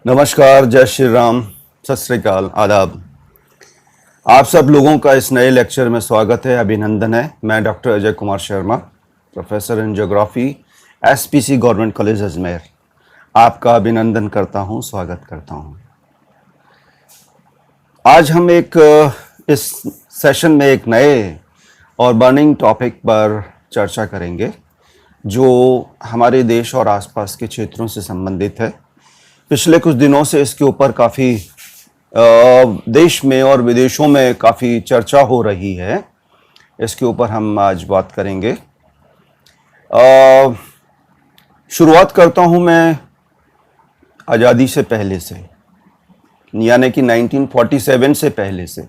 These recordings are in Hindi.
नमस्कार, जय श्री राम, सत श्री अकाल, आदाब। आप सब लोगों का इस नए लेक्चर में स्वागत है, अभिनंदन है। मैं doctor Ajay Kumar Sharma, professor in geography, SPC government college Ajmer, आपका अभिनंदन करता हूं, स्वागत करता हूं। आज हम इस सेशन में एक नए और बर्निंग टॉपिक पर चर्चा करेंगे जो हमारे देश और आसपास के क्षेत्रों से संबंधित है। पिछले कुछ दिनों से इसके ऊपर काफ़ी देश में और विदेशों में काफ़ी चर्चा हो रही है। इसके ऊपर हम आज बात करेंगे। शुरुआत करता हूं मैं आज़ादी से पहले से, यानी कि 1947 से पहले से।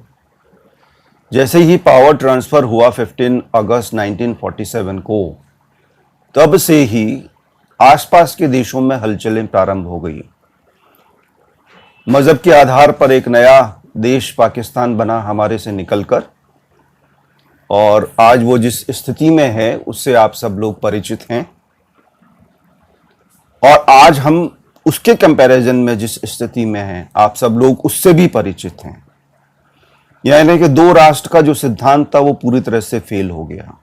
जैसे ही पावर ट्रांसफ़र हुआ 15 अगस्त 1947 को, तब से ही आसपास के देशों में हलचलें प्रारंभ हो गई। मज़हब के आधार पर एक नया देश पाकिस्तान बना हमारे से निकलकर, और आज वो जिस स्थिति में है उससे आप सब लोग परिचित हैं। और आज हम उसके कंपैरिजन में जिस स्थिति में हैं, आप सब लोग उससे भी परिचित हैं। यानी कि दो राष्ट्र का जो सिद्धांत था वो पूरी तरह से फेल हो गया।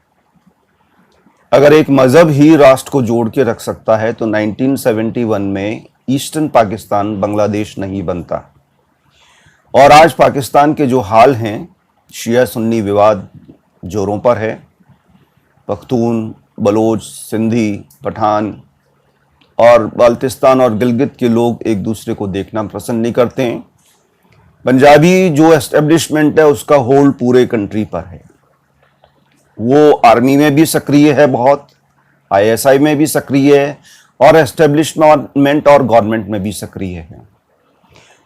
अगर एक मज़हब ही राष्ट्र को जोड़ के रख सकता है तो 1971 में ईस्टर्न पाकिस्तान बांग्लादेश नहीं बनता। और आज पाकिस्तान के जो हाल हैं, शिया सुन्नी विवाद जोरों पर है। पख्तून, बलोच, सिंधी, पठान और बाल्टिस्तान और गिलगित के लोग एक दूसरे को देखना पसंद नहीं करते हैं। पंजाबी जो एस्टेब्लिशमेंट है उसका होल्ड पूरे कंट्री पर है। वो आर्मी में भी सक्रिय है, बहुत आईएसआई में भी सक्रिय है, और एस्टेब्लिशमेंट और गवर्नमेंट में भी सक्रिय है।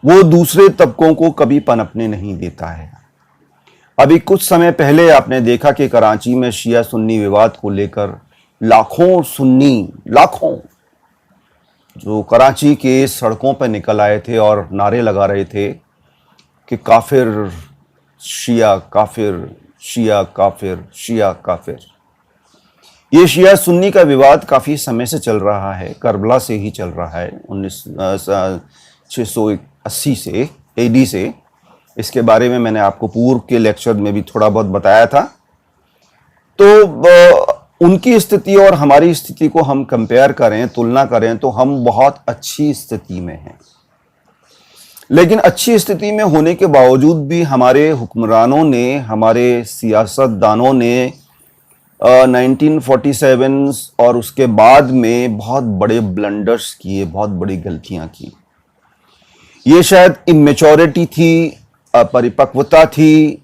वो दूसरे तबकों को कभी पनपने नहीं देता है। अभी कुछ समय पहले आपने देखा कि कराची में शिया सुन्नी विवाद को लेकर लाखों सुन्नी, लाखों जो कराची के सड़कों पर निकल आए थे और नारे लगा रहे थे कि काफिर शिया, काफिर शिया, काफिर शिया, काफिर। ये शिया सुन्नी का विवाद काफ़ी समय से चल रहा है, करबला से ही चल रहा है, 680 से एडी से। इसके बारे में मैंने आपको पूर्व के लेक्चर में भी थोड़ा बहुत बताया था। तो उनकी स्थिति और हमारी स्थिति को हम कंपेयर करें, तुलना करें, तो हम बहुत अच्छी स्थिति में हैं। लेकिन अच्छी स्थिति में होने के बावजूद भी हमारे हुक्मरानों ने, हमारे सियासतदानों ने 1947 और उसके बाद में बहुत बड़े ब्लंडर्स किए, बहुत बड़ी गलतियां की। ये शायद इमेच्योरिटी थी, अपरिपक्वता थी,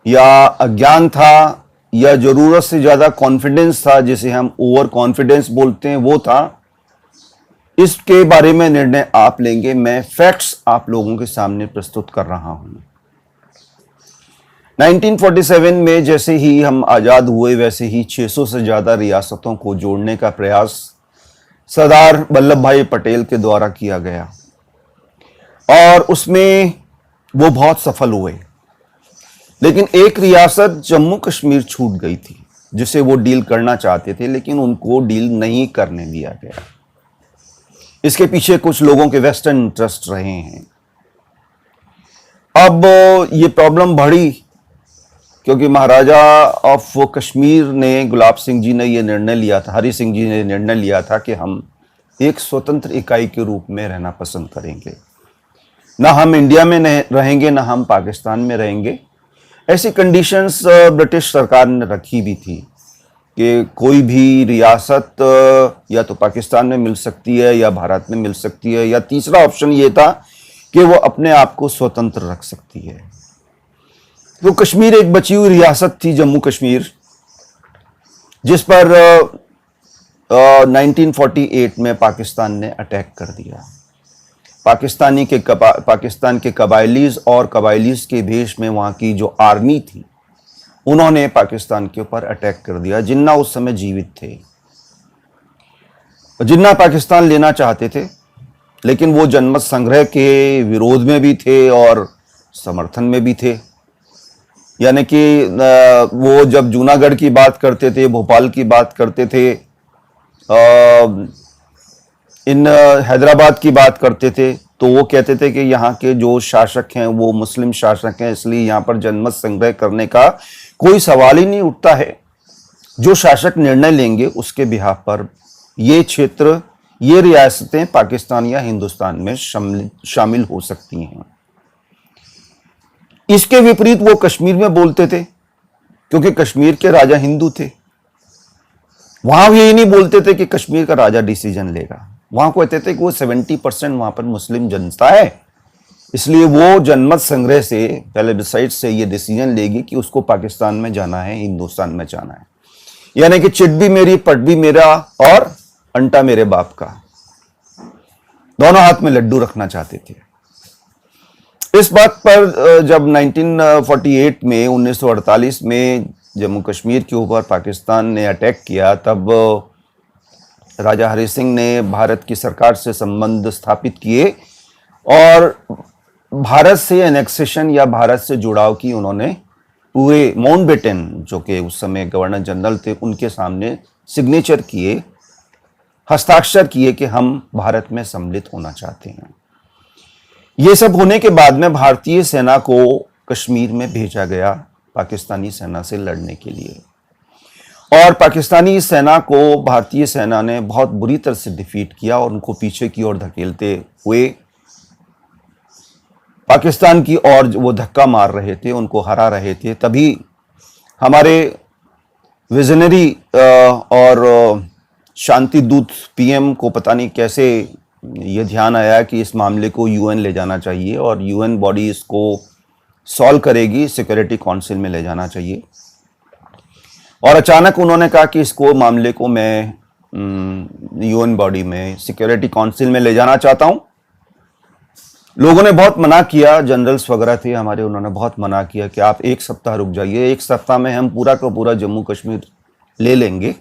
या अज्ञान था, या ज़रूरत से ज़्यादा कॉन्फिडेंस था, जिसे हम ओवर कॉन्फिडेंस बोलते हैं, वो था। इसके बारे में निर्णय आप लेंगे। मैं फैक्ट्स आप लोगों के सामने प्रस्तुत कर रहा हूं। 1947 में जैसे ही हम आज़ाद हुए, वैसे ही 600 से ज़्यादा रियासतों को जोड़ने का प्रयास सरदार वल्लभ भाई पटेल के द्वारा किया गया, और उसमें वो बहुत सफल हुए। लेकिन एक रियासत जम्मू कश्मीर छूट गई थी, जिसे वो डील करना चाहते थे, लेकिन उनको डील नहीं करने दिया गया। इसके पीछे कुछ लोगों के वेस्टर्न इंटरेस्ट रहे हैं। अब ये प्रॉब्लम बढ़ी क्योंकि महाराजा ऑफ कश्मीर ने, गुलाब सिंह जी ने ये निर्णय लिया था, हरि सिंह जी ने निर्णय लिया था कि हम एक स्वतंत्र इकाई के रूप में रहना पसंद करेंगे। ना हम इंडिया में रहेंगे, ना हम पाकिस्तान में रहेंगे। ऐसी कंडीशंस ब्रिटिश सरकार ने रखी भी थी कि कोई भी रियासत या तो पाकिस्तान में मिल सकती है या भारत में मिल सकती है, या तीसरा ऑप्शन ये था कि वो अपने आप को स्वतंत्र रख सकती है। तो कश्मीर एक बची हुई रियासत थी, जम्मू कश्मीर, जिस पर 1948 में पाकिस्तान ने अटैक कर दिया। पाकिस्तान के कबायलीज और कबायलीज के भेष में वहाँ की जो आर्मी थी, उन्होंने पाकिस्तान के ऊपर अटैक कर दिया। जिन्ना उस समय जीवित थे। जिन्ना पाकिस्तान लेना चाहते थे, लेकिन वो जनमत संग्रह के विरोध में भी थे और समर्थन में भी थे। यानी कि वो जब जूनागढ़ की बात करते थे, भोपाल की बात करते थे, इन हैदराबाद की बात करते थे तो वो कहते थे कि यहाँ के जो शासक हैं वो मुस्लिम शासक हैं, इसलिए यहाँ पर जनमत संग्रह करने का कोई सवाल ही नहीं उठता है। जो शासक निर्णय लेंगे उसके बिहाफ पर ये क्षेत्र, ये रियासतें पाकिस्तान या हिंदुस्तान में शामिल हो सकती हैं। इसके विपरीत वो कश्मीर में बोलते थे, क्योंकि कश्मीर के राजा हिंदू थे। वहां भी यही नहीं बोलते थे कि कश्मीर का राजा डिसीजन लेगा, वहां कहते थे कि वो 70% वहां पर मुस्लिम जनता है, इसलिए वो जनमत संग्रह से, प्लेबिसाइट से ये डिसीजन लेगी कि उसको पाकिस्तान में जाना है, हिंदुस्तान में जाना है। यानी कि चिट भी मेरी, पट भी मेरा और अंटा मेरे बाप का, दोनों हाथ में लड्डू रखना चाहते थे। इस बात पर जब 1948 में, 1948 में जम्मू कश्मीर के ऊपर पाकिस्तान ने अटैक किया, तब राजा हरि सिंह ने भारत की सरकार से संबंध स्थापित किए और भारत से एनेक्सेशन या भारत से जुड़ाव की उन्होंने पूरे माउंटबेटन, जो कि उस समय गवर्नर जनरल थे, उनके सामने सिग्नेचर किए, हस्ताक्षर किए कि हम भारत में सम्मिलित होना चाहते हैं। ये सब होने के बाद में भारतीय सेना को कश्मीर में भेजा गया पाकिस्तानी सेना से लड़ने के लिए, और पाकिस्तानी सेना को भारतीय सेना ने बहुत बुरी तरह से डिफीट किया और उनको पीछे की ओर धकेलते हुए पाकिस्तान की ओर वो धक्का मार रहे थे, उनको हरा रहे थे। तभी हमारे विजनरी और शांति दूत पीएम को पता नहीं कैसे ये ध्यान आया कि इस मामले को यूएन ले जाना चाहिए और यूएन बॉडी इसको सॉल्व करेगी, सिक्योरिटी काउंसिल में ले जाना चाहिए। और अचानक उन्होंने कहा कि इसको मामले को मैं यूएन बॉडी में, सिक्योरिटी काउंसिल में ले जाना चाहता हूं। लोगों ने बहुत मना किया, जनरल्स वगैरह थे हमारे, उन्होंने बहुत मना किया कि आप एक सप्ताह रुक जाइए, एक सप्ताह में हम पूरा का पूरा जम्मू कश्मीर ले लेंगे।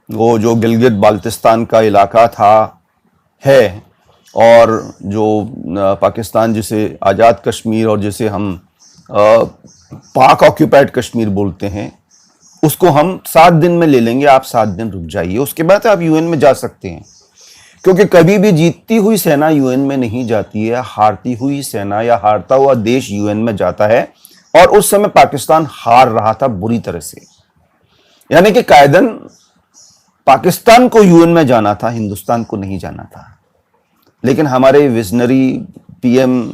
वो जो गिलगित बाल्टिस्तान का इलाका था है, और जो पाकिस्तान जिसे आज़ाद कश्मीर और जिसे हम पाक ऑक्यूपाइड कश्मीर बोलते हैं, उसको हम 7 दिन में ले लेंगे, आप 7 दिन रुक जाइए, उसके बाद आप यूएन में जा सकते हैं। क्योंकि कभी भी जीतती हुई सेना यूएन में नहीं जाती है, हारती हुई सेना या हारता हुआ देश यूएन में जाता है, और उस समय पाकिस्तान हार रहा था बुरी तरह से। यानी कि कायदन पाकिस्तान को यूएन में जाना था, हिंदुस्तान को नहीं जाना था। लेकिन हमारे विजनरी पीएम,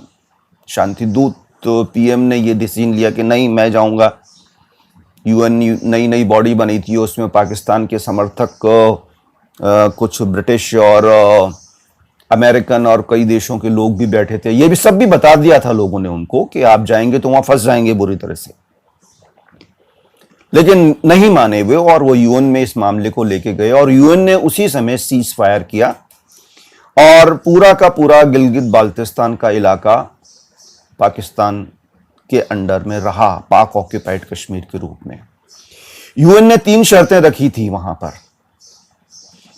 शांति दूत तो पीएम ने ये डिसीजन लिया कि नहीं, मैं जाऊंगा। यूएन नई नई बॉडी बनी थी, उसमें पाकिस्तान के समर्थक कुछ ब्रिटिश और अमेरिकन और कई देशों के लोग भी बैठे थे। ये भी सब भी बता दिया था लोगों ने उनको कि आप जाएंगे तो वहां फंस जाएंगे बुरी तरह से। लेकिन नहीं माने वे, और वो यूएन में इस मामले को लेके गए, और यूएन ने उसी समय सीज फायर किया और पूरा का पूरा गिलगित बाल्टिस्तान का इलाका पाकिस्तान के अंडर में रहा, पाक ऑक्यूपाइड कश्मीर के रूप में। यूएन ने 3 शर्तें रखी थी वहां पर।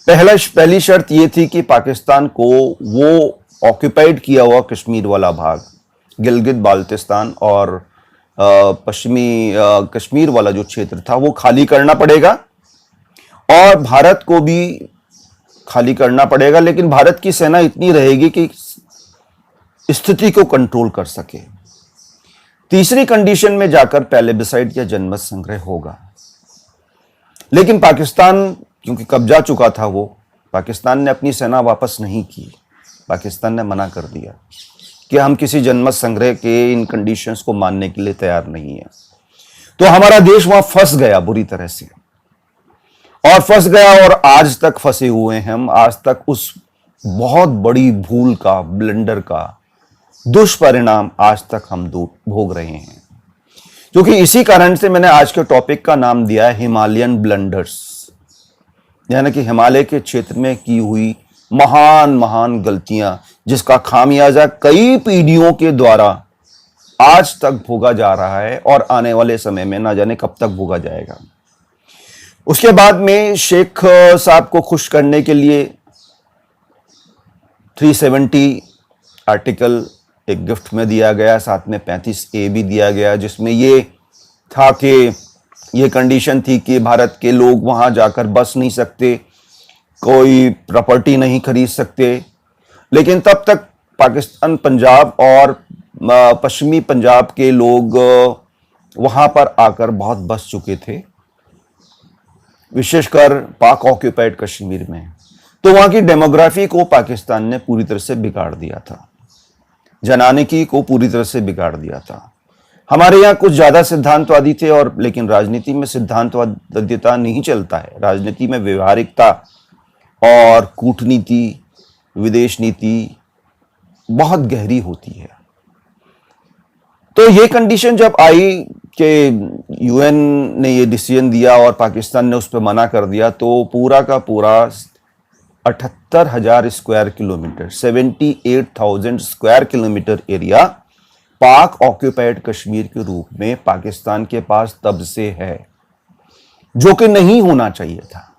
पहली शर्त यह थी कि पाकिस्तान को वो ऑक्यूपाइड किया हुआ कश्मीर वाला भाग, गिलगित बाल्टिस्तान और पश्चिमी कश्मीर वाला जो क्षेत्र था, वो खाली करना पड़ेगा, और भारत को भी खाली करना पड़ेगा। लेकिन भारत की सेना इतनी रहेगी कि स्थिति को कंट्रोल कर सके। तीसरी कंडीशन में जाकर प्लेबिसाइट या जनमत संग्रह होगा। लेकिन पाकिस्तान, क्योंकि कब्जा चुका था वो, पाकिस्तान ने अपनी सेना वापस नहीं की। पाकिस्तान ने मना कर दिया कि हम किसी जनमत संग्रह के इन कंडीशंस को मानने के लिए तैयार नहीं है। तो हमारा देश वहां फंस गया बुरी तरह से, और फंस गया, और आज तक फंसे हुए हैं हम। आज तक उस बहुत बड़ी भूल का, ब्लंडर का दुष्परिणाम आज तक हम भोग रहे हैं। क्योंकि इसी कारण से मैंने आज के टॉपिक का नाम दिया है हिमालयन ब्लंडर्स, यानी कि हिमालय के क्षेत्र में की हुई महान महान गलतियां, जिसका खामियाजा कई पीढ़ियों के द्वारा आज तक भोगा जा रहा है, और आने वाले समय में ना जाने कब तक भोगा जाएगा। उसके बाद में शेख साहब को खुश करने के लिए 370 आर्टिकल एक गिफ्ट में दिया गया, साथ में 35A भी दिया गया, जिसमें ये था कि ये कंडीशन थी कि भारत के लोग वहां जाकर बस नहीं सकते, कोई प्रॉपर्टी नहीं खरीद सकते। लेकिन तब तक पाकिस्तान, पंजाब और पश्चिमी पंजाब के लोग वहां पर आकर बहुत बस चुके थे, विशेषकर पाक ऑक्यूपाइड कश्मीर में। तो वहां की डेमोग्राफी को पाकिस्तान ने पूरी तरह से बिगाड़ दिया था, जनानिकी को पूरी तरह से बिगाड़ दिया था। हमारे यहाँ कुछ ज्यादा सिद्धांतवादी थे, और लेकिन राजनीति में सिद्धांतवादिता नहीं चलता है। राजनीति में व्यवहारिकता और कूटनीति, विदेश नीति बहुत गहरी होती है। तो ये कंडीशन जब आई कि यूएन ने ये डिसीजन दिया और पाकिस्तान ने उस पर मना कर दिया, तो पूरा का पूरा 78,000 square kilometre, 78,000 square kilometre area पाक ऑक्यूपाइड कश्मीर के रूप में पाकिस्तान के पास तब से है, जो कि नहीं होना चाहिए था।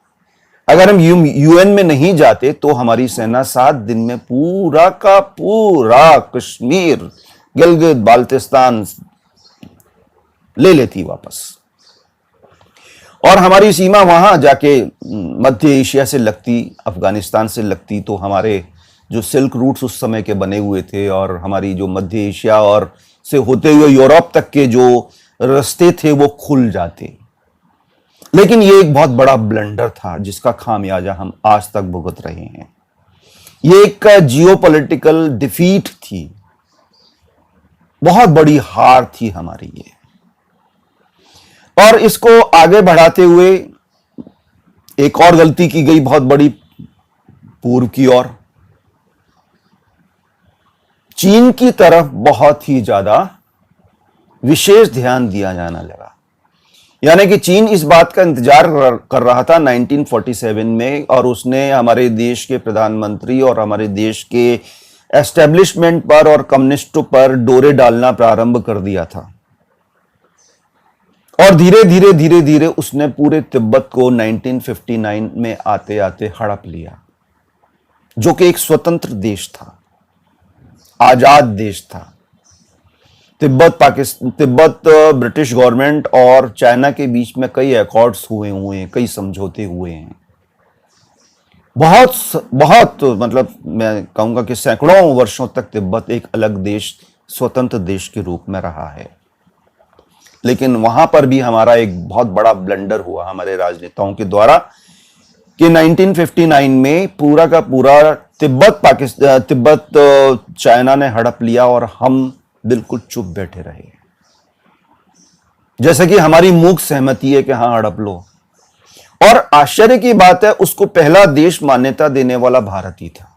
अगर हम यूएन में नहीं जाते तो हमारी सेना 7 दिन में पूरा का पूरा कश्मीर, गिलगित बाल्टिस्तान ले लेती वापस, और हमारी सीमा वहां जाके मध्य एशिया से लगती, अफगानिस्तान से लगती। तो हमारे जो सिल्क रूट्स उस समय के बने हुए थे, और हमारी जो मध्य एशिया और से होते हुए यूरोप तक के जो रास्ते थे वो खुल जाते। लेकिन ये एक बहुत बड़ा ब्लंडर था, जिसका खामियाजा हम आज तक भुगत रहे हैं। ये एक जियोपॉलिटिकल डिफीट थी, बहुत बड़ी हार थी हमारी ये। और इसको आगे बढ़ाते हुए एक और गलती की गई बहुत बड़ी पूर्व की ओर। चीन की तरफ बहुत ही ज्यादा विशेष ध्यान दिया जाना लगा। यानी कि चीन इस बात का इंतजार कर रहा था 1947 में, और उसने हमारे देश के प्रधानमंत्री और हमारे देश के एस्टेब्लिशमेंट पर और कम्युनिस्टों पर डोरे डालना प्रारंभ कर दिया था। और धीरे धीरे धीरे धीरे उसने पूरे तिब्बत को 1959 में आते आते हड़प लिया, जो कि एक स्वतंत्र देश था, आजाद देश था। तिब्बत ब्रिटिश गवर्नमेंट और चाइना के बीच में कई अकॉर्ड्स हुए हैं, कई समझौते हुए हैं। बहुत मतलब मैं कहूंगा कि सैकड़ों वर्षों तक तिब्बत एक अलग देश, स्वतंत्र देश के रूप में रहा है। लेकिन वहां पर भी हमारा एक बहुत बड़ा ब्लंडर हुआ हमारे राजनेताओं के द्वारा कि 1959 में पूरा का पूरा तिब्बत चाइना ने हड़प लिया, और हम बिल्कुल चुप बैठे रहे, जैसे कि हमारी मूक सहमति है कि हां हड़प लो। और आश्चर्य की बात है, उसको पहला देश मान्यता देने वाला भारत ही था।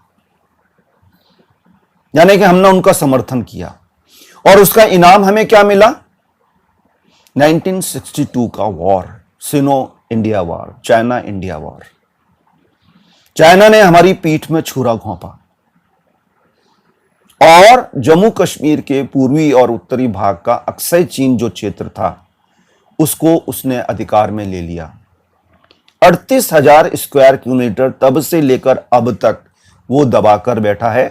यानी कि हमने उनका समर्थन किया, और उसका इनाम हमें क्या मिला? 1962 का war, Sino India war, China India war. China ने हमारी पीठ में छुरा घोंपा, और जम्मू कश्मीर के पूर्वी और उत्तरी भाग का अक्सई चीन जो क्षेत्र था, उसको उसने अधिकार में ले लिया। 38,000 स्क्वायर किलोमीटर तब से लेकर अब तक वो दबाकर बैठा है,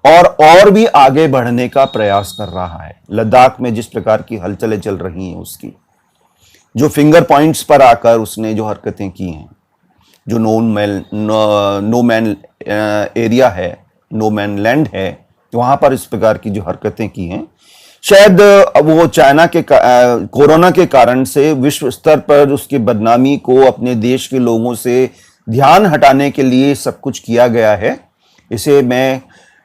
और भी आगे बढ़ने का प्रयास कर रहा है। लद्दाख में जिस प्रकार की हलचलें चल रही हैं, उसकी जो फिंगर पॉइंट्स पर आकर उसने जो हरकतें की हैं, जो नो मैन एरिया है, नो मैन लैंड है, वहां पर इस प्रकार की जो हरकतें की हैं, शायद वो चाइना के कोरोना के कारण से विश्व स्तर पर उसकी बदनामी को अपने देश के लोगों से ध्यान हटाने के लिए सब कुछ किया गया है। इसे मैं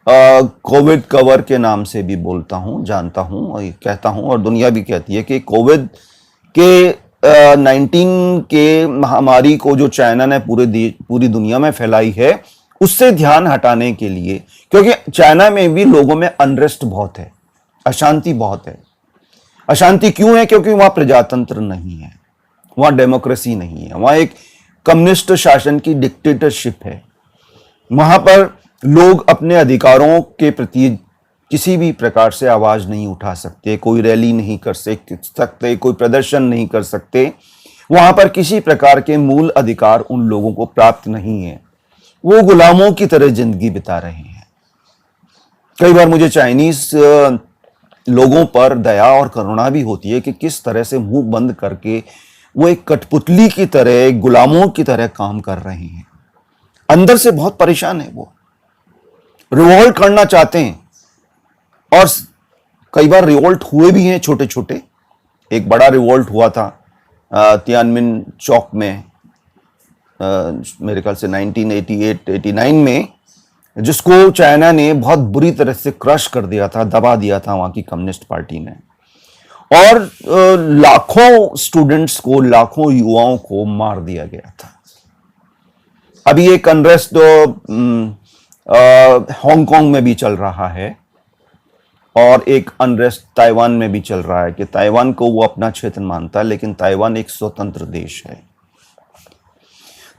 कोविड कवर के नाम से भी बोलता हूं, जानता हूं और कहता हूं, और दुनिया भी कहती है कि कोविड के 19 के महामारी को जो चाइना ने पूरी दुनिया में फैलाई है, उससे ध्यान हटाने के लिए, क्योंकि चाइना में भी लोगों में अनरेस्ट बहुत है, अशांति बहुत है। अशांति क्यों है? क्योंकि वहां प्रजातंत्र नहीं है, वहां डेमोक्रेसी नहीं है, वहां एक कम्युनिस्ट शासन की डिक्टेटरशिप है। वहां पर लोग अपने अधिकारों के प्रति किसी भी प्रकार से आवाज नहीं उठा सकते, कोई रैली नहीं कर सकते, कोई प्रदर्शन नहीं कर सकते। वहां पर किसी प्रकार के मूल अधिकार उन लोगों को प्राप्त नहीं है। वो गुलामों की तरह जिंदगी बिता रहे हैं। कई बार मुझे चाइनीज लोगों पर दया और करुणा भी होती है कि किस तरह से मुंह बंद करके वो एक कठपुतली की तरह, एक गुलामों की तरह काम कर रहे हैं। अंदर से बहुत परेशान है, वो रिवोल्ट करना चाहते हैं और कई बार रिवोल्ट हुए भी हैं छोटे छोटे। एक बड़ा रिवोल्ट हुआ था तियानमिन चौक में मेरे ख्याल से 1988-89 में, जिसको चाइना ने बहुत बुरी तरह से क्रश कर दिया था, दबा दिया था वहां की कम्युनिस्ट पार्टी ने, और लाखों स्टूडेंट्स को, लाखों युवाओं को मार दिया गया था। अभी एक अनरेस्ट हांगकांग में भी चल रहा है और एक अनरेस्ट ताइवान में भी चल रहा है कि ताइवान को वो अपना क्षेत्र मानता है, लेकिन ताइवान एक स्वतंत्र देश है।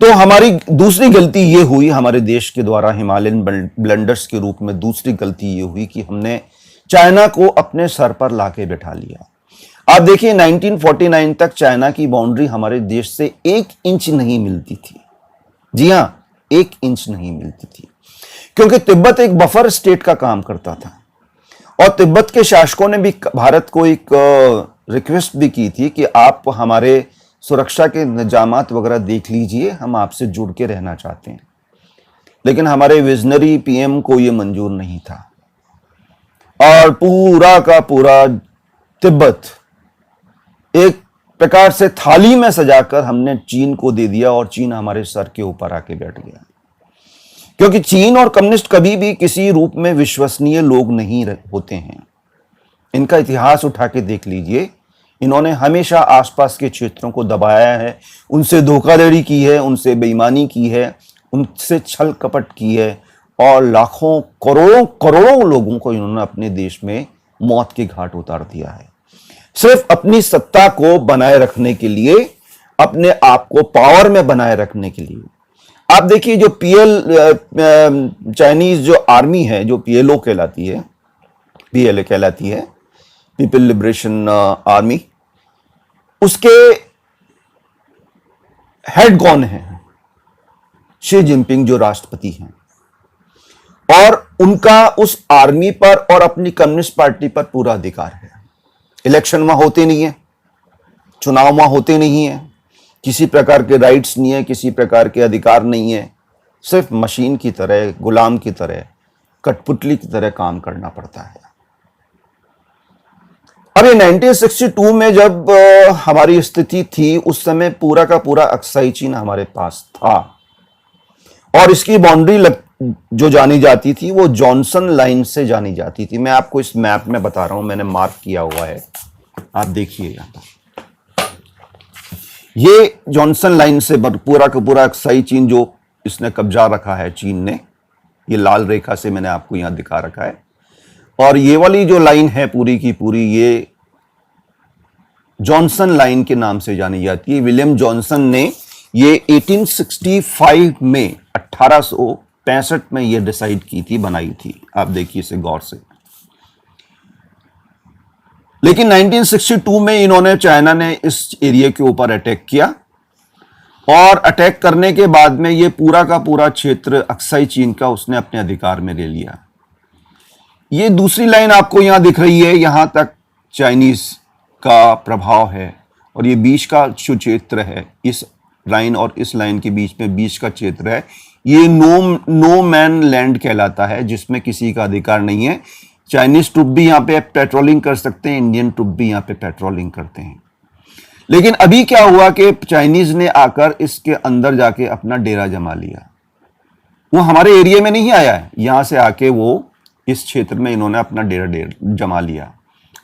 तो हमारी दूसरी गलती ये हुई हमारे देश के द्वारा, हिमालयन ब्लंडर्स के रूप में दूसरी गलती ये हुई कि हमने चाइना को अपने सर पर लाके बैठा लिया। आप देखिए 1949 तक चाइना की बाउंड्री हमारे देश से 1 इंच नहीं मिलती थी। जी हां, 1 इंच नहीं मिलती थी, क्योंकि तिब्बत एक बफर स्टेट का काम करता था और तिब्बत के शासकों ने भी भारत को एक रिक्वेस्ट भी की थी कि आप हमारे सुरक्षा के इंतजामात वगैरह देख लीजिए, हम आपसे जुड़ के रहना चाहते हैं। लेकिन हमारे विजनरी पीएम को यह मंजूर नहीं था और पूरा का पूरा तिब्बत एक प्रकार से थाली में सजाकर हमने चीन को दे दिया और चीन हमारे सर के ऊपर आके बैठ गया। क्योंकि चीन और कम्युनिस्ट कभी भी किसी रूप में विश्वसनीय लोग नहीं होते हैं। इनका इतिहास उठा के देख लीजिए, इन्होंने हमेशा आसपास के क्षेत्रों को दबाया है, उनसे धोखाधड़ी की है, उनसे बेईमानी की है, उनसे छल कपट की है और लाखों करोड़ों करोड़ों लोगों को इन्होंने अपने देश में मौत के घाट उतार दिया है, सिर्फ अपनी सत्ता को बनाए रखने के लिए, अपने आप को पावर में बनाए रखने के लिए। आप देखिए जो चाइनीज जो आर्मी है, जो पीएलओ कहलाती है, पीएलए कहलाती है, पीपल लिबरेशन आर्मी, उसके हेड कौन है? शी जिनपिंग जो राष्ट्रपति हैं, और उनका उस आर्मी पर और अपनी कम्युनिस्ट पार्टी पर पूरा अधिकार है। इलेक्शन वहां होते नहीं है, चुनाव वहां होते नहीं है, किसी प्रकार के राइट्स नहीं है, किसी प्रकार के अधिकार नहीं है, सिर्फ मशीन की तरह, गुलाम की तरह, कठपुतली की तरह काम करना पड़ता है। अब ये 1962 में जब हमारी स्थिति थी, उस समय पूरा का पूरा अक्साई चीन हमारे पास था और इसकी बाउंड्री जो जानी जाती थी वो जॉनसन लाइन से जानी जाती थी। मैं आपको इस मैप में बता रहा हूं, मैंने मार्क किया हुआ है, आप देखिए यहां पर। ये जॉनसन लाइन से पूरा का पूरा अक्साई चीन जो इसने कब्जा रखा है चीन ने, ये लाल रेखा से मैंने आपको यहां दिखा रखा है, और ये वाली जो लाइन है पूरी की पूरी, ये जॉनसन लाइन के नाम से जानी जाती है। विलियम जॉनसन ने ये 1865 में 1865 में ये डिसाइड की थी, बनाई थी। आप देखिए इसे गौर से। लेकिन 1962 में इन्होंने, चाइना ने इस एरिया के ऊपर अटैक किया और अटैक करने के बाद में ये पूरा का पूरा क्षेत्र अक्साई चीन का उसने अपने अधिकार में ले लिया। ये दूसरी लाइन आपको यहां दिख रही है, यहां तक चाइनीज का प्रभाव है और ये बीच का जो क्षेत्र है, इस लाइन और इस लाइन के बीच में बीच का क्षेत्र है, ये नो मैन लैंड कहलाता है, जिसमें किसी का अधिकार नहीं है। चाइनीज ट्रुप भी यहां पे पेट्रोलिंग कर सकते हैं, इंडियन ट्रुप भी यहां पे पेट्रोलिंग करते हैं। लेकिन अभी क्या हुआ कि चाइनीज ने आकर इसके अंदर जाके अपना डेरा जमा लिया। वो हमारे एरिया में नहीं आया है, यहां से आके वो इस क्षेत्र में इन्होंने अपना डेरा जमा लिया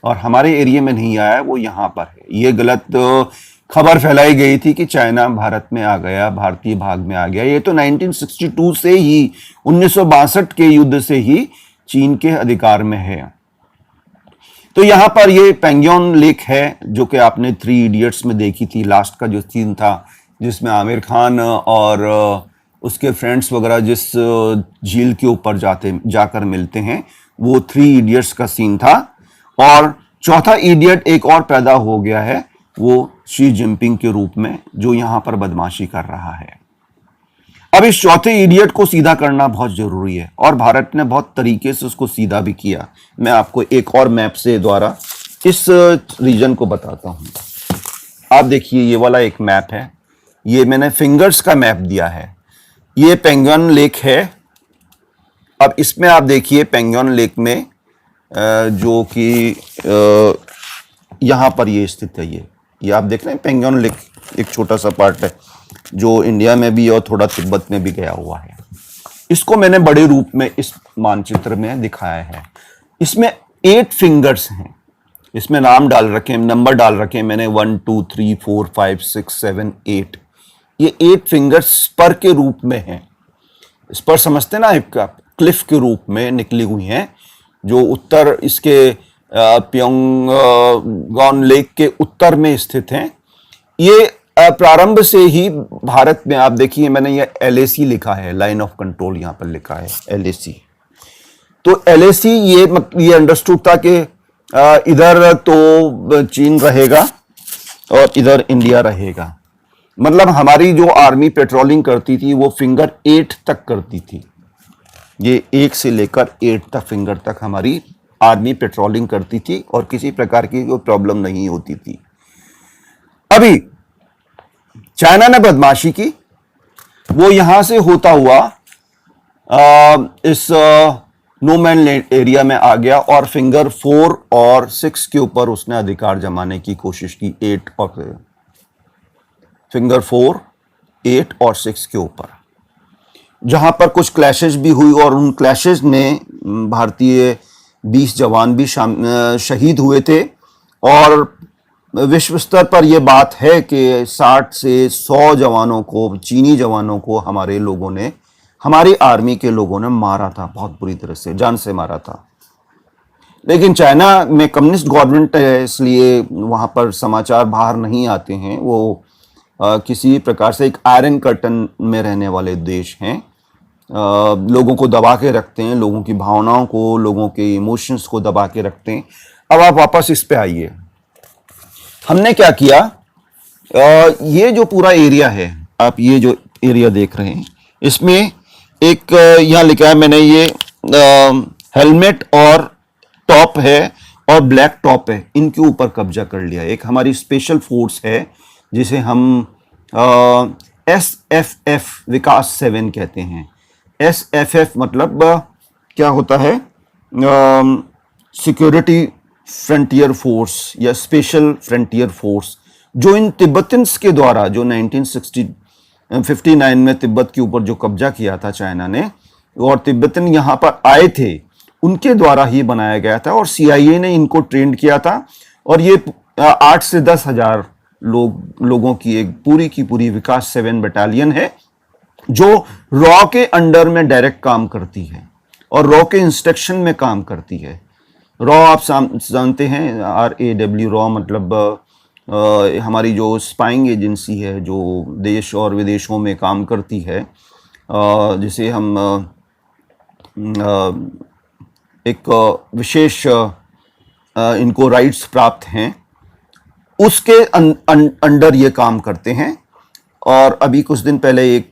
और हमारे एरिया में नहीं आया, वो यहां पर है। ये गलत खबर फैलाई गई थी कि चाइना भारत में आ गया, भारतीय भाग में आ गया। ये तो 1962 से ही, 1962 के युद्ध से ही चीन के अधिकार में है। तो यहां पर ये पेंगोंग लेक है, जो कि आपने 3 इडियट्स में देखी थी, लास्ट का जो सीन था जिसमें आमिर खान और उसके फ्रेंड्स वगैरह जिस झील के ऊपर जाकर मिलते हैं, वो 3 इडियट्स का सीन था। और चौथा इडियट एक और पैदा हो गया है, वो शी जिनपिंग के रूप में, जो यहां पर बदमाशी कर रहा है। अब इस चौथे इडियट को सीधा करना बहुत जरूरी है और भारत ने बहुत तरीके से उसको सीधा भी किया। मैं आपको एक और मैप से द्वारा इस रीजन को बताता हूं। आप देखिए ये वाला एक मैप है, ये मैंने फिंगर्स का मैप दिया है। ये पेंगोंग लेक है। अब इसमें आप देखिए पेंगोंग लेक में जो कि यहाँ पर ये स्थित है। ये आप देख रहे हैं पेंगोंग लेक एक छोटा सा पार्ट है जो इंडिया में भी और थोड़ा तिब्बत में भी गया हुआ है। इसको मैंने बड़े रूप में इस मानचित्र में दिखाया है। इसमें 8 फिंगर्स हैं, इसमें नाम डाल रखे, नंबर डाल रखे मैंने 1 2 3 4 5 6 7 8। ये 8 फिंगर्स स्पर के रूप में हैं। स्पर समझते ना, एक क्लिफ के रूप में निकली हुई हैं जो उत्तर इसके प्योंगगॉन लेक के उत्तर में स्थित हैं। ये प्रारंभ से ही भारत में, आप देखिए मैंने ये LAC लिखा है, लाइन ऑफ कंट्रोल यहां पर लिखा है LAC। तो LAC ये अंडरस्टूड था कि इधर तो चीन रहेगा और इधर इंडिया रहेगा। मतलब हमारी जो आर्मी पेट्रोलिंग करती थी वो फिंगर 8 तक करती थी। ये 1 से लेकर 8 तक फिंगर तक हमारी आर्मी पेट्रोलिंग करती थी और किसी प्रकार की कोई प्रॉब्लम नहीं होती थी। अभी चाइना ने बदमाशी की, वो यहां से होता हुआ इस नो मैन लैंड एरिया में आ गया और फिंगर 4 और 6 के ऊपर उसने अधिकार जमाने की कोशिश की। 8 और फिंगर 4, 8 और 6 के ऊपर, जहां पर कुछ क्लैशेस भी हुई और उन क्लैशेस में भारतीय 20 जवान भी शहीद हुए थे। और विश्व स्तर पर यह बात है कि 60 से 100 जवानों को, चीनी जवानों को हमारे लोगों ने, हमारी आर्मी के लोगों ने मारा था, बहुत बुरी तरह से, जान से मारा था। लेकिन चाइना में कम्युनिस्ट गवर्नमेंट है, इसलिए वहां पर समाचार बाहर नहीं आते हैं। वो किसी प्रकार से एक आयरन कर्टन में रहने वाले देश हैं। लोगों को दबा के रखते हैं, लोगों की भावनाओं को, लोगों के इमोशंस को दबा के रखते हैं। अब आप वापस इस पे आइए। हमने क्या किया, ये जो पूरा एरिया है, आप ये जो एरिया देख रहे हैं, इसमें एक यहां लिखा है मैंने, ये हेलमेट और टॉप है और ब्लैक टॉप है, इनके ऊपर कब्जा कर लिया। एक हमारी स्पेशल फोर्स है जिसे हम SFF विकास 7 कहते हैं। SFF मतलब क्या होता है, सिक्योरिटी फ्रंटियर फोर्स या स्पेशल फ्रंटियर फोर्स, जो इन तिब्बतन्स के द्वारा, जो 1959 में तिब्बत के ऊपर जो कब्जा किया था चाइना ने, और तिब्बतन यहाँ पर आए थे, उनके द्वारा ही बनाया गया था। और CIA ने इनको ट्रेंड किया था। और ये 8 से 10 हजार लोगों की एक पूरी की पूरी विकास 7 बटालियन है जो रॉ के अंडर में डायरेक्ट काम करती है और रॉ के इंस्ट्रक्शन में काम करती है। रॉ आप जानते हैं, RAW, रॉ मतलब हमारी जो स्पाइंग एजेंसी है जो देश और विदेशों में काम करती है, जिसे हम एक विशेष इनको राइट्स प्राप्त हैं, उसके अंडर ये काम करते हैं। और अभी कुछ दिन पहले एक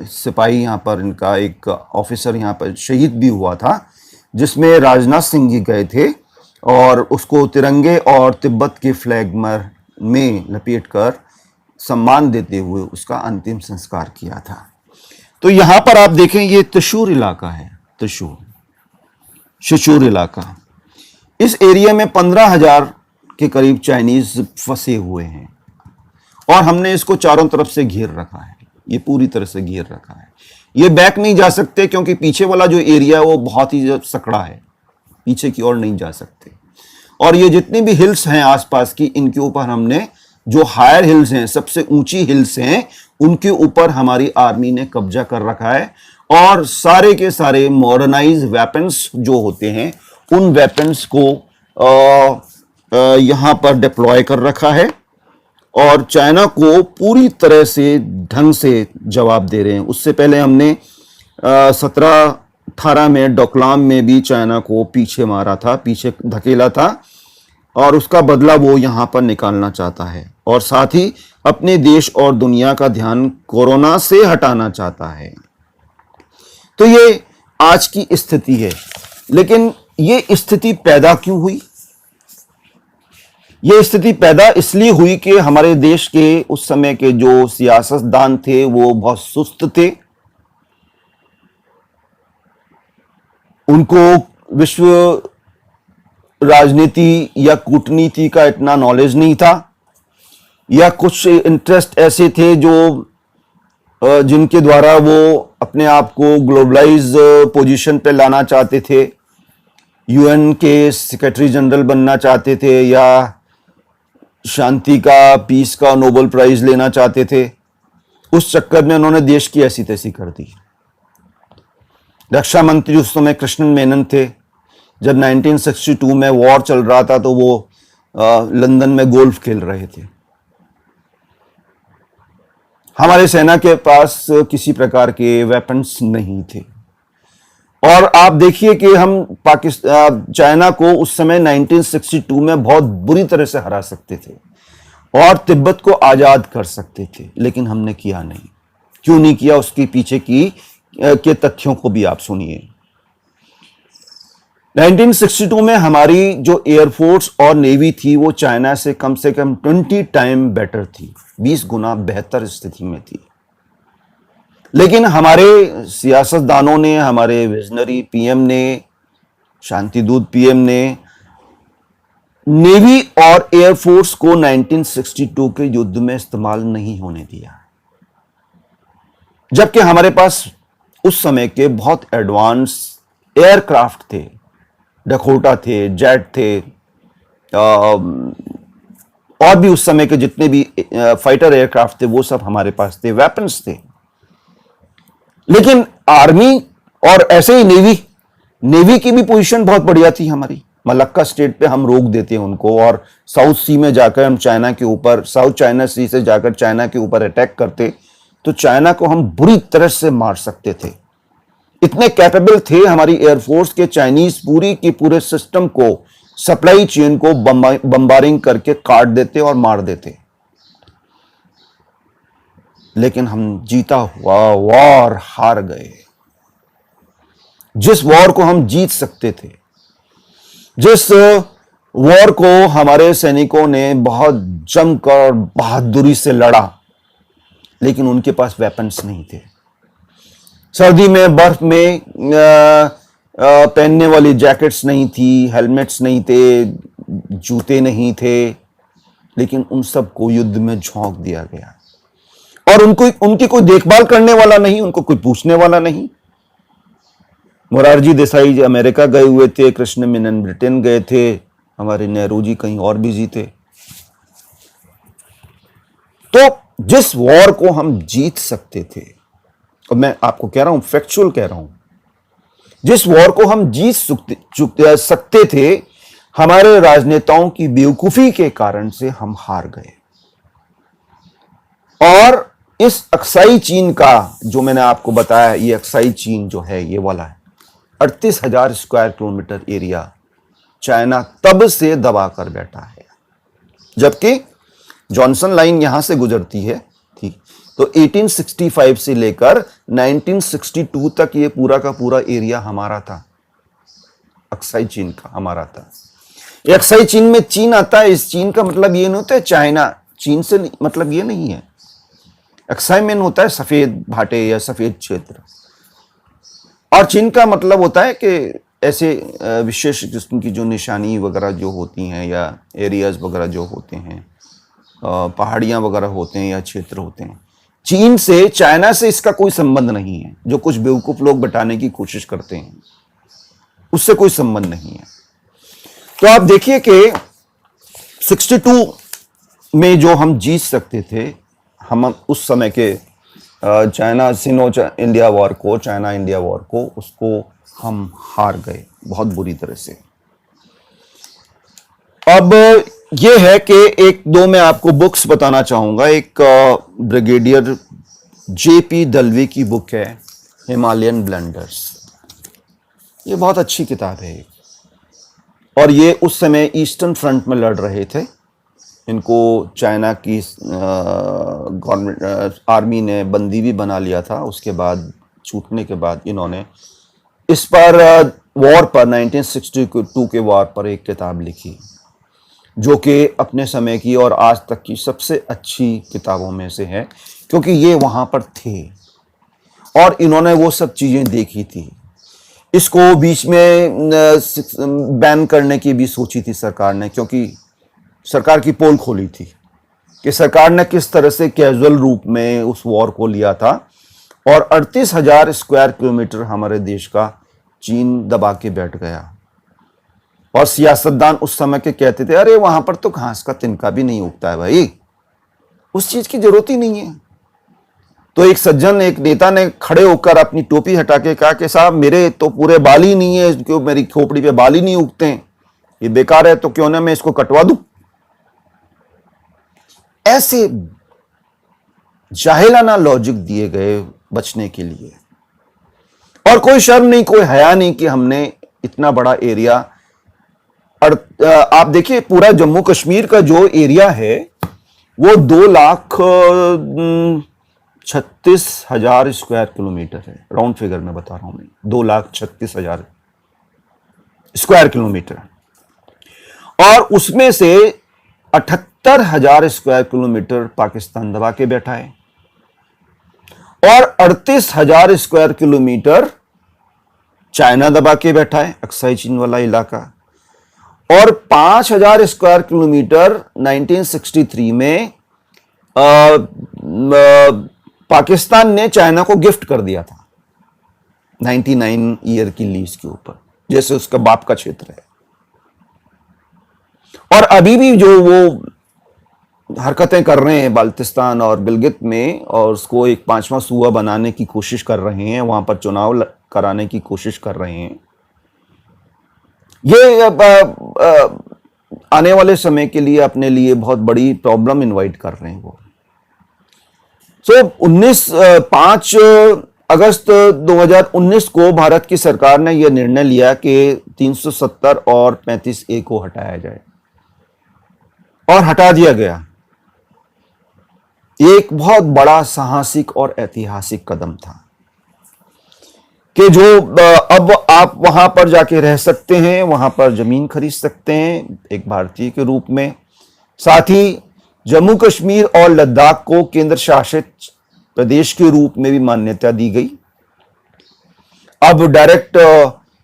सिपाही यहाँ पर, इनका एक ऑफिसर यहाँ पर शहीद भी हुआ था, जिसमें राजनाथ सिंह जी गए थे और उसको तिरंगे और तिब्बत के फ्लैग में लपेटकर सम्मान देते हुए उसका अंतिम संस्कार किया था। तो यहाँ पर आप देखें, ये त्रिशूर इलाका है, त्रिशूर इलाका। इस एरिया में 15,000 के करीब चाइनीज फंसे हुए हैं और हमने इसको चारों तरफ से घेर रखा है। ये पूरी तरह से घेर रखा है। ये बैक नहीं जा सकते क्योंकि पीछे वाला जो एरिया है वो बहुत ही सकड़ा है, पीछे की ओर नहीं जा सकते। और ये जितनी भी हिल्स हैं आसपास की, इनके ऊपर हमने, जो हायर हिल्स हैं, सबसे ऊंची हिल्स हैं, उनके ऊपर हमारी आर्मी ने कब्जा कर रखा है। और सारे के सारे मॉडर्नाइज वेपन्स जो होते हैं, उन वेपन्स को यहां पर डिप्लॉय कर रखा है और चाइना को पूरी तरह से ढंग से जवाब दे रहे हैं। उससे पहले हमने 17-18 में डोकलाम में भी चाइना को पीछे मारा था, पीछे धकेला था, और उसका बदला वो यहां पर निकालना चाहता है। और साथ ही अपने देश और दुनिया का ध्यान कोरोना से हटाना चाहता है। तो ये आज की स्थिति है। लेकिन ये स्थिति पैदा क्यों हुई? ये स्थिति पैदा इसलिए हुई कि हमारे देश के उस समय के जो सियासतदान थे वो बहुत सुस्त थे। उनको विश्व राजनीति या कूटनीति का इतना नॉलेज नहीं था, या कुछ इंटरेस्ट ऐसे थे जो जिनके द्वारा वो अपने आप को ग्लोबलाइज पोजीशन पे लाना चाहते थे, यूएन के सेक्रेटरी जनरल बनना चाहते थे, या शांति का, पीस का नोबेल प्राइज लेना चाहते थे। उस चक्कर में उन्होंने देश की ऐसी तैसी कर दी। रक्षा मंत्री उस समय कृष्णन मेनन थे। जब 1962 में वॉर चल रहा था तो वो लंदन में गोल्फ खेल रहे थे। हमारे सेना के पास किसी प्रकार के वेपन्स नहीं थे। और आप देखिए कि हम चाइना को उस समय 1962 में बहुत बुरी तरह से हरा सकते थे और तिब्बत को आजाद कर सकते थे, लेकिन हमने किया नहीं। क्यों नहीं किया, उसके पीछे के तथ्यों को भी आप सुनिए। 1962 में हमारी जो एयरफोर्स और नेवी थी वो चाइना से कम 20 टाइम बेटर थी, 20 गुना बेहतर स्थिति में थी। लेकिन हमारे सियासतदानों ने, हमारे विजनरी पीएम ने, शांतिदूत पीएम ने नेवी और एयरफोर्स को 1962 के युद्ध में इस्तेमाल नहीं होने दिया, जबकि हमारे पास उस समय के बहुत एडवांस एयरक्राफ्ट थे, डकोटा थे, जेट थे, और भी उस समय के जितने भी फाइटर एयरक्राफ्ट थे वो सब हमारे पास थे, वेपन्स थे। लेकिन आर्मी और ऐसे ही नेवी की भी पोजीशन बहुत बढ़िया थी हमारी। मलक्का स्टेट पे हम रोक देते हैं उनको, और साउथ सी में जाकर हम चाइना के ऊपर, साउथ चाइना सी से जाकर चाइना के ऊपर अटैक करते तो चाइना को हम बुरी तरह से मार सकते थे। इतने कैपेबल थे हमारी एयरफोर्स के, चाइनीज पूरी की पूरे सिस्टम को, सप्लाई चेन को बम्बारिंग करके काट देते और मार देते। लेकिन हम जीता हुआ वॉर हार गए। जिस वॉर को हम जीत सकते थे, जिस वॉर को हमारे सैनिकों ने बहुत जमकर बहादुरी से लड़ा, लेकिन उनके पास वेपन्स नहीं थे। सर्दी में, बर्फ में पहनने वाली जैकेट्स नहीं थी, हेलमेट्स नहीं थे, जूते नहीं थे, लेकिन उन सबको युद्ध में झोंक दिया गया। और उनकी कोई देखभाल करने वाला नहीं, उनको कोई पूछने वाला नहीं। मोरारजी देसाई जी अमेरिका गए हुए थे, कृष्ण मेनन ब्रिटेन गए थे, हमारे नेहरू जी कहीं और बिजी थे। तो जिस वॉर को हम जीत सकते थे, और मैं आपको कह रहा हूं, फैक्चुअल कह रहा हूं, जिस वॉर को हम जीत सकते थे, हमारे राजनेताओं की बेवकूफी के कारण से हम हार गए। और इस अक्साई चीन का जो मैंने आपको बताया, ये अक्साई चीन जो है ये वाला है, 38,000 स्क्वायर किलोमीटर एरिया चाइना तब से दबा कर बैठा है। जबकि जॉनसन लाइन यहां से गुजरती है, ठीक, तो 1865 से लेकर 1962 तक ये पूरा का पूरा एरिया हमारा था, अक्साई चीन का हमारा था। ये अक्साई चीन में चीन आता है। इस चीन का मतलब ये नहीं होता है चाइना, चीन से मतलब ये नहीं है। अक्साई में होता है सफेद भाटे या सफेद क्षेत्र, और चीन का मतलब होता है कि ऐसे विशेष किस्म की जो निशानी वगैरह जो होती हैं, या एरियाज वगैरह जो होते हैं, पहाड़ियां वगैरह होते हैं या क्षेत्र होते हैं। चीन से, चाइना से इसका कोई संबंध नहीं है। जो कुछ बेवकूफ लोग बताने की कोशिश करते हैं, उससे कोई संबंध नहीं है। तो आप देखिए कि 62 में जो हम जीत सकते थे, हम उस समय के चाइना सिनो इंडिया वॉर को, चाइना इंडिया वॉर को, उसको हम हार गए बहुत बुरी तरह से। अब ये है कि एक दो मैं आपको बुक्स बताना चाहूंगा। एक ब्रिगेडियर जेपी दलवी की बुक है, हिमालयन ब्लंडर्स। ये बहुत अच्छी किताब है, और ये उस समय ईस्टर्न फ्रंट में लड़ रहे थे। इनको चाइना की गवर्नमेंट, आर्मी ने बंदी भी बना लिया था। उसके बाद, छूटने के बाद, इन्होंने इस पर वॉर पर, 1962 के वॉर पर एक किताब लिखी, जो कि अपने समय की और आज तक की सबसे अच्छी किताबों में से है, क्योंकि ये वहाँ पर थे और इन्होंने वो सब चीज़ें देखी थी। इसको बीच में बैन करने की भी सोची थी सरकार ने, क्योंकि सरकार की पोल खोली थी कि सरकार ने किस तरह से कैजुअल रूप में उस वॉर को लिया था, और 38,000 स्क्वायर किलोमीटर हमारे देश का चीन दबा के बैठ गया। और सियासतदान उस समय के कहते थे, अरे वहां पर तो घास का तिनका भी नहीं उगता है भाई, उस चीज की जरूरत ही नहीं है। तो एक सज्जन, एक नेता ने खड़े होकर अपनी टोपी हटा के कहा कि साहब मेरे तो पूरे बाल ही नहीं है, क्यों मेरी खोपड़ी पे बाल ही नहीं उगते हैं, ये बेकार है, तो क्यों ना मैं इसको कटवा दूं। ऐसे जाहिलाना लॉजिक दिए गए बचने के लिए, और कोई शर्म नहीं, कोई हया नहीं कि हमने इतना बड़ा एरिया, और आप देखिए पूरा जम्मू कश्मीर का जो एरिया है वो 2,36,000 स्क्वायर किलोमीटर है, राउंड फिगर में बता रहा हूं मैं, 2,36,000 स्क्वायर किलोमीटर, और उसमें से 78,000 स्क्वायर किलोमीटर पाकिस्तान दबा के बैठा है, और 38,000 स्क्वायर किलोमीटर चाइना दबा के बैठा है, अक्साई चीन वाला इलाका, और 5,000 स्क्वायर किलोमीटर 1963 में पाकिस्तान ने चाइना को गिफ्ट कर दिया था 99 ईयर की लीज के ऊपर, जैसे उसका बाप का क्षेत्र है। और अभी भी जो वो हरकतें कर रहे हैं बाल्टिस्तान और गिलगित में, और उसको एक 5वां सूबा बनाने की कोशिश कर रहे हैं, वहां पर चुनाव कराने की कोशिश कर रहे हैं, ये आने वाले समय के लिए अपने लिए बहुत बड़ी प्रॉब्लम इनवाइट कर रहे हैं वो। सो 5 अगस्त 2019 को भारत की सरकार ने यह निर्णय लिया कि 370 और 35A को हटाया जाए, और हटा दिया गया। एक बहुत बड़ा साहसिक और ऐतिहासिक कदम था कि जो अब आप वहां पर जाके रह सकते हैं, वहां पर जमीन खरीद सकते हैं एक भारतीय के रूप में। साथ ही जम्मू कश्मीर और लद्दाख को केंद्र शासित प्रदेश के रूप में भी मान्यता दी गई। अब डायरेक्ट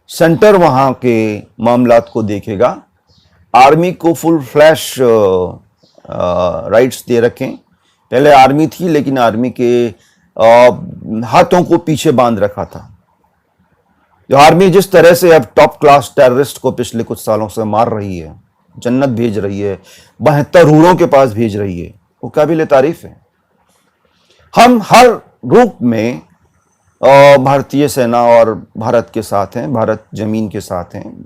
सेंटर वहां के मामलात को देखेगा। आर्मी को फुल फ्लैश राइट्स दे रखें। पहले आर्मी थी, लेकिन आर्मी के हाथों को पीछे बांध रखा था। जो आर्मी जिस तरह से अब टॉप क्लास टेररिस्ट को पिछले कुछ सालों से मार रही है, जन्नत भेज रही है, 72 हूरों के पास भेज रही है, वो काबिल तारीफ है। हम हर रूप में भारतीय सेना और भारत के साथ हैं, भारत जमीन के साथ हैं।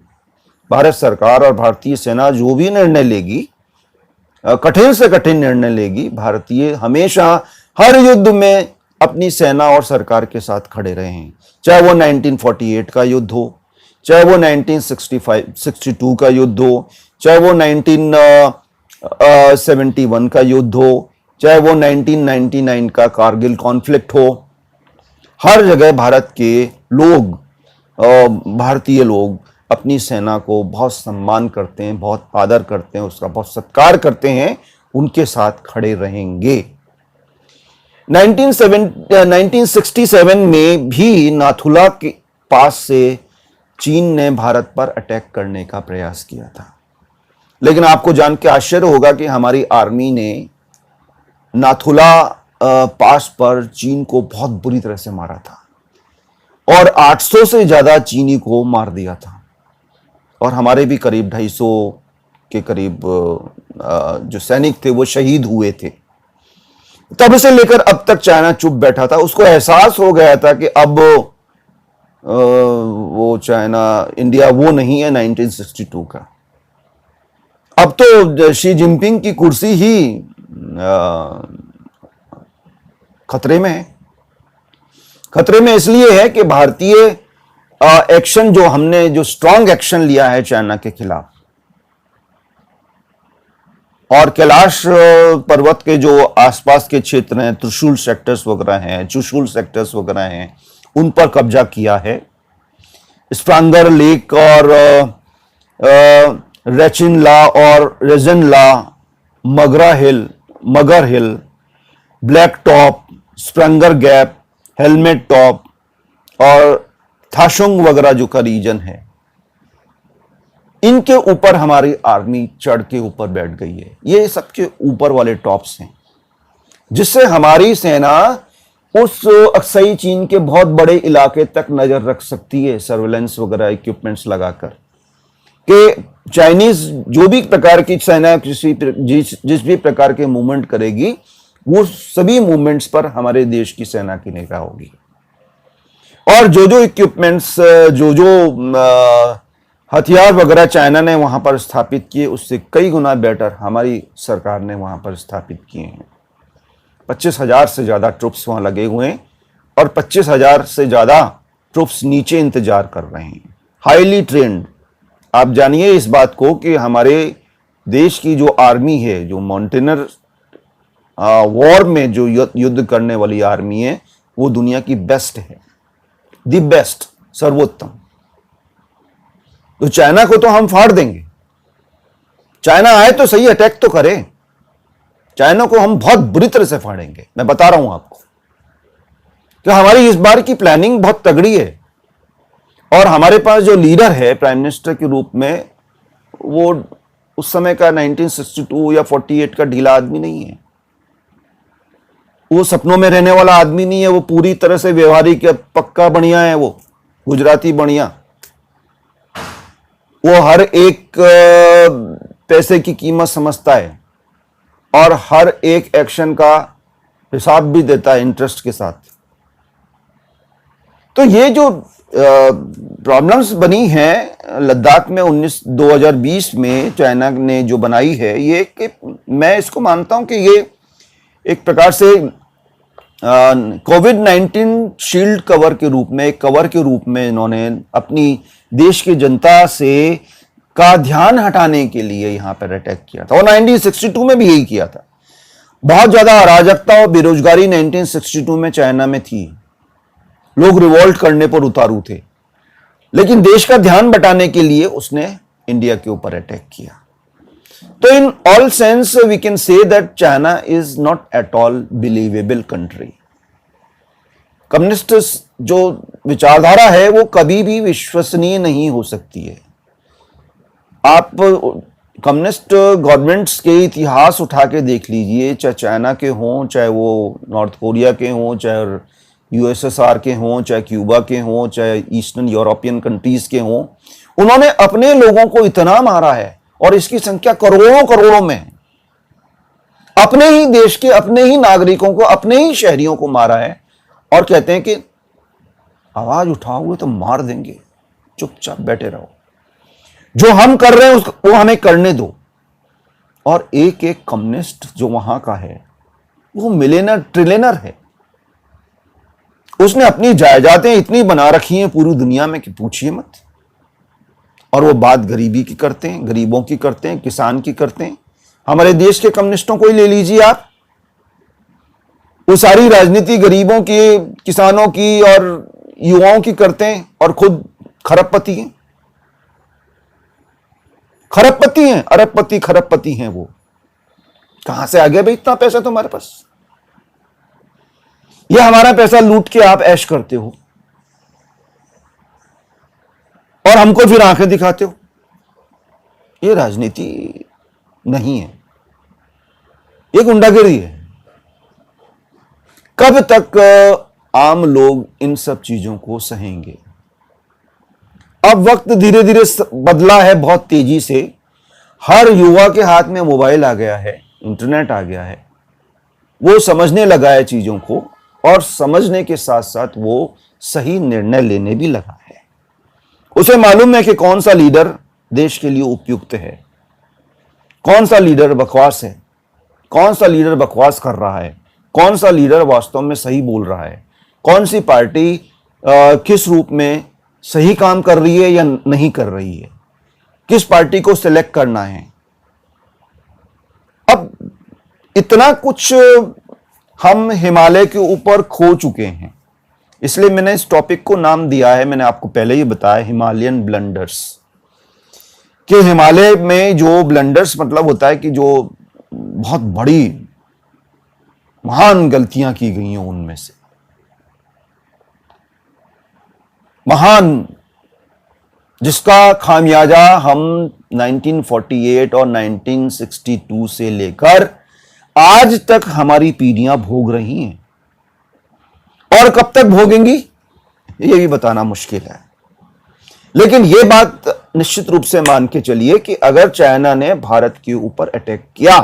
भारत सरकार और भारतीय सेना जो भी निर्णय लेगी, कठिन से कठिन निर्णय लेगी, भारतीय हमेशा हर युद्ध में अपनी सेना और सरकार के साथ खड़े रहे हैं। चाहे वो 1948 का युद्ध हो, चाहे वो 1962 का युद्ध हो, चाहे वो 1971 का युद्ध हो, चाहे वो 1999 का कारगिल कॉन्फ्लिक्ट हो। हर जगह भारत के लोग, भारतीय लोग अपनी सेना को बहुत सम्मान करते हैं, बहुत आदर करते हैं, उसका बहुत सत्कार करते हैं, उनके साथ खड़े रहेंगे। 1967 में भी नाथुला के पास से चीन ने भारत पर अटैक करने का प्रयास किया था, लेकिन आपको जान के आश्चर्य होगा कि हमारी आर्मी ने नाथुला पास पर चीन को बहुत बुरी तरह से मारा था, और 800 से ज्यादा चीनी को मार दिया था, और हमारे भी करीब 250 के करीब जो सैनिक थे वो शहीद हुए थे। तब से लेकर अब तक चाइना चुप बैठा था। उसको एहसास हो गया था कि अब वो चाइना, इंडिया वो नहीं है 1962 का। अब तो शी जिनपिंग की कुर्सी ही खतरे में है। खतरे में इसलिए है कि भारतीय एक्शन, जो हमने जो स्ट्रांग एक्शन लिया है चाइना के खिलाफ, और कैलाश पर्वत के जो आसपास के क्षेत्र हैं, त्रिशूल सेक्टर्स वगैरह हैं, चुशूल सेक्टर्स वगैरह हैं, उन पर कब्जा किया है। स्प्रांगर लेक और रेचिनला और Rezangla, Magar hill, black top, Spanggur gap, helmet top और थाशुंग वगैरह जो का रीजन है, इनके ऊपर हमारी आर्मी चढ़ के ऊपर बैठ गई है। ये सबके ऊपर वाले टॉप्स हैं, जिससे हमारी सेना उस अक्साई चीन के बहुत बड़े इलाके तक नजर रख सकती है, सर्वेलेंस वगैरह इक्विपमेंट्स लगाकर, कि चाइनीज जो भी प्रकार की सेना जिस भी प्रकार के मूवमेंट करेगी, वो सभी मूवमेंट्स पर हमारे देश की सेना की निगाह होगी। और जो जो इक्विपमेंट्स, जो जो हथियार वगैरह चाइना ने वहां पर स्थापित किए, उससे कई गुना बेटर हमारी सरकार ने वहां पर स्थापित किए हैं। 25,000 से ज्यादा ट्रुप्स वहां लगे हुए हैं और 25,000 से ज्यादा ट्रुप्स नीचे इंतजार कर रहे हैं, हाईली ट्रेंड। आप जानिए इस बात को कि हमारे देश की जो आर्मी है, जो माउंटेनर वॉर में जो युद्ध करने वाली आर्मी है, वो दुनिया की बेस्ट है, दी बेस्ट, सर्वोत्तम। तो चाइना को तो हम फाड़ देंगे। चाइना आए तो सही, अटैक तो करे। चाइना को हम बहुत बुरी तरह से फाड़ेंगे, मैं बता रहा हूं आपको। तो हमारी इस बार की प्लानिंग बहुत तगड़ी है। और हमारे पास जो लीडर है प्राइम मिनिस्टर के रूप में, वो उस समय का 1962 या 48 का ढीला आदमी नहीं है। वो सपनों में रहने वाला आदमी नहीं है। वो पूरी तरह से व्यवहारिक, पक्का बढ़िया है, वो गुजराती बढ़िया। वो हर एक पैसे की कीमत समझता है और हर एक एक्शन का हिसाब भी देता है इंटरेस्ट के साथ। तो ये जो प्रॉब्लम्स बनी हैं लद्दाख में 2020 में चाइना ने जो बनाई है, ये कि मैं इसको मानता हूं कि ये एक प्रकार से कोविड-19 शील्ड कवर के रूप में, एक कवर के रूप में इन्होंने अपनी देश की जनता से का ध्यान हटाने के लिए यहां पर अटैक किया था। और 1962 में भी यही किया था। बहुत ज्यादा अराजकता और बेरोजगारी 1962 में चाइना में थी। लोग रिवोल्ट करने पर उतारू थे, लेकिन देश का ध्यान बटाने के लिए उसने इंडिया के ऊपर अटैक किया। तो in all sense we can say that China is not at all believable country. Communist जो विचारधारा है वो कभी भी विश्वसनीय नहीं हो सकती है। आप कम्युनिस्ट गवर्नमेंट्स के इतिहास उठा के देख लीजिए, चाहे चाइना के हों, चाहे वो नॉर्थ कोरिया के हों, चाहे यूएसएसआर के हों, चाहे क्यूबा के हों, चाहे ईस्टर्न यूरोपियन कंट्रीज के हों, उन्होंने अपने लोगों को इतना मारा है, और इसकी संख्या करोड़ों करोड़ों में है। अपने ही देश के, अपने ही नागरिकों को, अपने ही शहरियों को मारा है, और कहते हैं कि आवाज उठाओगे तो मार देंगे, चुपचाप बैठे रहो, जो हम कर रहे हैं वो हमें करने दो। और एक एक कम्युनिस्ट जो वहां का है, वो मिलियनर ट्रिलियनर है। उसने अपनी जायदादें इतनी बना रखी हैं पूरी दुनिया में कि पूछिए मत। और वो बात गरीबी की करते हैं, गरीबों की करते हैं, किसान की करते हैं। हमारे देश के कम्युनिस्टों को ही ले लीजिए आप, वो सारी राजनीति गरीबों की, किसानों की और युवाओं की करते हैं, और खुद खरबपति हैं। खरबपति हैं, अरबपति खरबपति हैं। वो कहां से आ गया भाई इतना पैसा तुम्हारे पास? ये हमारा पैसा लूट के आप ऐश करते हो और हमको फिर आंखें दिखाते हो। ये राजनीति नहीं है, ये गुंडागिरी है। कब तक आम लोग इन सब चीजों को सहेंगे? अब वक्त धीरे धीरे बदला है, बहुत तेजी से। हर युवा के हाथ में मोबाइल आ गया है, इंटरनेट आ गया है। वो समझने लगा है चीजों को, और समझने के साथ साथ वो सही निर्णय लेने भी लगा है। उसे मालूम है कि कौन सा लीडर देश के लिए उपयुक्त है, कौन सा लीडर बकवास है, कौन सा लीडर बकवास कर रहा है, कौन सा लीडर वास्तव में सही बोल रहा है, कौन सी पार्टी किस रूप में सही काम कर रही है या नहीं कर रही है, किस पार्टी को सिलेक्ट करना है। अब इतना कुछ हम हिमालय के ऊपर खो चुके हैं, इसलिए मैंने इस टॉपिक को नाम दिया है, मैंने आपको पहले ही बताया, हिमालयन ब्लंडर्स। कि हिमालय में जो ब्लंडर्स मतलब होता है कि जो बहुत बड़ी महान गलतियां की गई हैं उनमें से। महान, जिसका खामियाजा हम 1948 और 1962 से लेकर आज तक हमारी पीढ़ियां भोग रही हैं, और कब तक भोगेंगी ये भी बताना मुश्किल है। लेकिन यह बात निश्चित रूप से मान के चलिए कि अगर चाइना ने भारत के ऊपर अटैक किया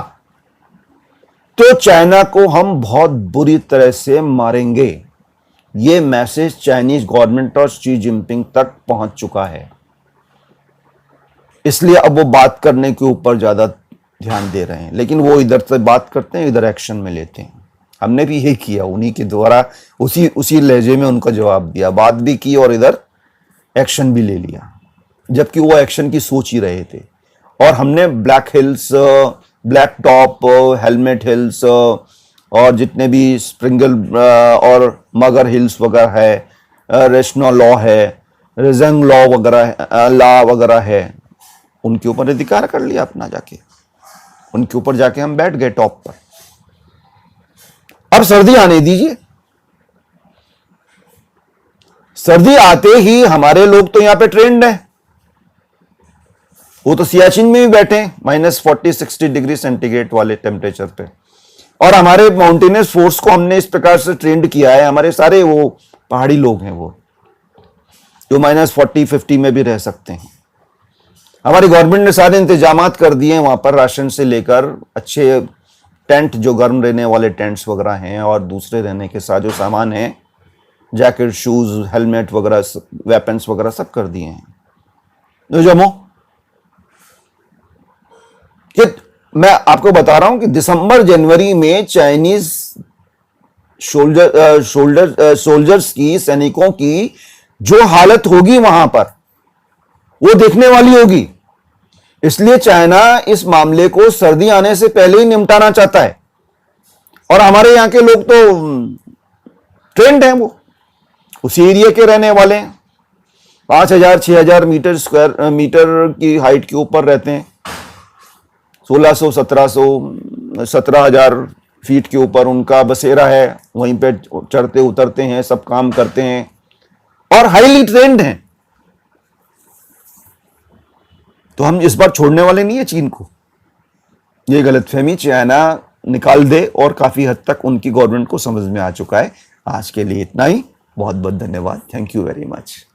तो चाइना को हम बहुत बुरी तरह से मारेंगे। यह मैसेज चाइनीज गवर्नमेंट और शी जिनपिंग तक पहुंच चुका है, इसलिए अब वो बात करने के ऊपर ज्यादा ध्यान दे रहे हैं। लेकिन वो इधर से बात करते हैं, इधर एक्शन में लेते हैं। हमने भी यही किया, उन्हीं के द्वारा उसी लहजे में उनका जवाब दिया, बात भी की और इधर एक्शन भी ले लिया, जबकि वो एक्शन की सोच ही रहे थे। और हमने black hills, black top, helmet hills और जितने भी स्प्रिंगल और मगर हिल्स वगैरह है, रेशनो लॉ है, रिजंग लॉ वगैरह है, उनके ऊपर अधिकार कर लिया अपना जाके। उनके ऊपर जाके हम बैठ गए टॉप पर। अब सर्दी आने दीजिए। सर्दी आते ही हमारे लोग तो यहां पे ट्रेंड है, वो तो सियाचिन में भी बैठे हैं -40-60 डिग्री सेंटीग्रेड वाले टेम्परेचर पे। और हमारे माउंटेनियर्स फोर्स को हमने इस प्रकार से ट्रेंड किया है, हमारे सारे वो पहाड़ी लोग हैं वो जो -40-50 में भी रह सकते हैं। हमारी गवर्नमेंट ने सारे इंतजामात कर दिए हैं वहां पर, राशन से लेकर अच्छे टेंट, जो गर्म रहने वाले टेंट्स वगैरह हैं, और दूसरे रहने के साथ जो सामान है, जैकेट, शूज, हेलमेट वगैरह, वेपन्स वगैरह सब कर दिए हैं। तो जमो कि मैं आपको बता रहा हूं कि दिसंबर जनवरी में चाइनीज सोल्जर्स की, सैनिकों की जो हालत होगी वहां पर, वो देखने वाली होगी। इसलिए चाइना इस मामले को सर्दी आने से पहले ही निपटाना चाहता है। और हमारे यहां के लोग तो ट्रेंड हैं, वो उसी एरिया के रहने वाले हैं। 5000-6000 मीटर की हाइट के ऊपर रहते हैं, 1600-1700-17,000 फीट के ऊपर उनका बसेरा है, वहीं पे चढ़ते उतरते हैं, सब काम करते हैं और हाईली ट्रेंड हैं। तो हम इस बार छोड़ने वाले नहीं है चीन को। ये गलतफहमी चाइना निकाल दे, और काफी हद तक उनकी गवर्नमेंट को समझ में आ चुका है। आज के लिए इतना ही। बहुत बहुत धन्यवाद। Thank you very much.